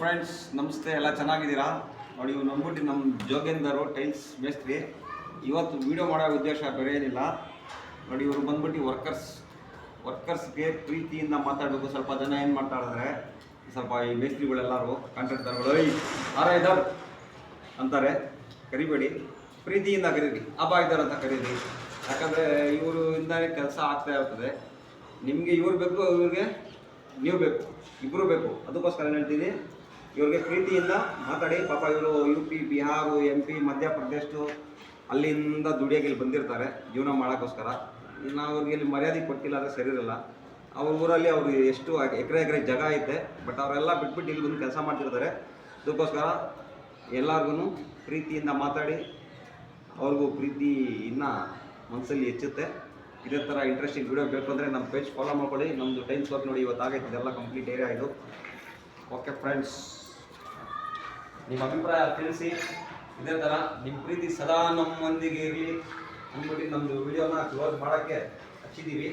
Friends, ನಮಸ್ತೆ. ಎಲ್ಲ ಚೆನ್ನಾಗಿದ್ದೀರಾ? ನೋಡಿ, ಇವ್ನು ಅಂದ್ಬಿಟ್ಟು ನಮ್ಮ ಜೋಗೇಂದರು ಟೈಲ್ಸ್ ಮೇಸ್ತ್ರಿ. ಇವತ್ತು ವಿಡಿಯೋ ಮಾಡೋ ಉದ್ದೇಶ ಬೇರೆ ಏನಿಲ್ಲ. ನೋಡಿ, ಇವರು ಬಂದ್ಬಿಟ್ಟು ವರ್ಕರ್ಸ್ಗೆ ಪ್ರೀತಿಯಿಂದ ಮಾತಾಡಬೇಕು. ಸ್ವಲ್ಪ ಜನ ಏನು ಮಾತಾಡಿದ್ರೆ ಸ್ವಲ್ಪ ಈ ಮೇಸ್ತ್ರಿಗಳೆಲ್ಲರೂ ಕಾಂಟ್ರಾಕ್ಟರ್ಗಳು ಇದ್ದಾರೆ ಅಂತಾರೆ. ಕರಿಬೇಡಿ, ಪ್ರೀತಿಯಿಂದ ಕರೀರಿ. ಹಬ್ಬ ಇದ್ದಾರೆ ಅಂತ ಕರೀರಿ. ಯಾಕಂದರೆ ಇವರು ಇಂದಾನೆ ಕೆಲಸ ಆಗ್ತಾ ಇರ್ತದೆ. ನಿಮಗೆ ಇವ್ರು ಬೇಕು, ಇವ್ರಿಗೆ ನೀವು ಬೇಕು, ಇಬ್ಬರು ಬೇಕು. ಅದಕ್ಕೋಸ್ಕರ ಹೇಳ್ತೀನಿ, ಇವ್ರಿಗೆ ಪ್ರೀತಿಯಿಂದ ಮಾತಾಡಿ. ಪಾಪ ಇವರು UP, ಬಿಹಾರ, MP, ಮಧ್ಯಪ್ರದೇಶ ಅಲ್ಲಿಂದ ದುಡಿಯೋಕೆ ಇಲ್ಲಿ ಬಂದಿರ್ತಾರೆ ಜೀವನ ಮಾಡೋಕ್ಕೋಸ್ಕರ. ನಾವು ಅವ್ರಿಗೆ ಇಲ್ಲಿ ಮರ್ಯಾದೆ ಕೊಟ್ಟಿಲ್ಲ ಅಂದರೆ ಸರಿ ಇರಲ್ಲ. ಅವ್ರ ಊರಲ್ಲಿ ಅವರು ಎಷ್ಟು ಎಕರೆ ಜಾಗ ಐತೆ, ಬಟ್ ಅವರೆಲ್ಲ ಬಿಟ್ಬಿಟ್ಟು ಇಲ್ಲಿ ಬಂದು ಕೆಲಸ ಮಾಡ್ತಿರ್ತಾರೆ. ಅದಕ್ಕೋಸ್ಕರ ಎಲ್ಲರಿಗೂ ಪ್ರೀತಿಯಿಂದ ಮಾತಾಡಿ. ಅವ್ರಿಗೂ ಪ್ರೀತಿ ಇನ್ನೂ ಮನಸ್ಸಲ್ಲಿ ಹೆಚ್ಚುತ್ತೆ. ಇದೇ ಥರ ಇಂಟ್ರೆಸ್ಟಿಂಗ್ ವಿಡಿಯೋ ಬೇಕು ಅಂದರೆ ನಮ್ಮ ಪೇಜ್ ಫಾಲೋ ಮಾಡ್ಕೊಳ್ಳಿ. ನಮ್ಮದು ಟೈಲ್ಸ್ ವರ್ಕ್ ನೋಡಿ ಇವತ್ತು ಆಗೈತೆ, ಇದೆಲ್ಲ ಕಂಪ್ಲೀಟ್ ಏರಿಯಾ ಇದು. ಓಕೆ ಫ್ರೆಂಡ್ಸ್, ನಿಮ್ಮ ಅಭಿಪ್ರಾಯ ತಿಳಿಸಿ. ಇದೇ ಥರ ನಿಮ್ಮ ಪ್ರೀತಿ ಸದಾ ನಮ್ಮೊಂದಿಗೆ ಇರಲಿ ಅಂದ್ಬಿಟ್ಟು ನಮ್ಮದು ವಿಡಿಯೋನ ಕ್ಲೋಸ್ ಮಾಡೋಕ್ಕೆ ಹಚ್ಚಿದ್ದೀವಿ.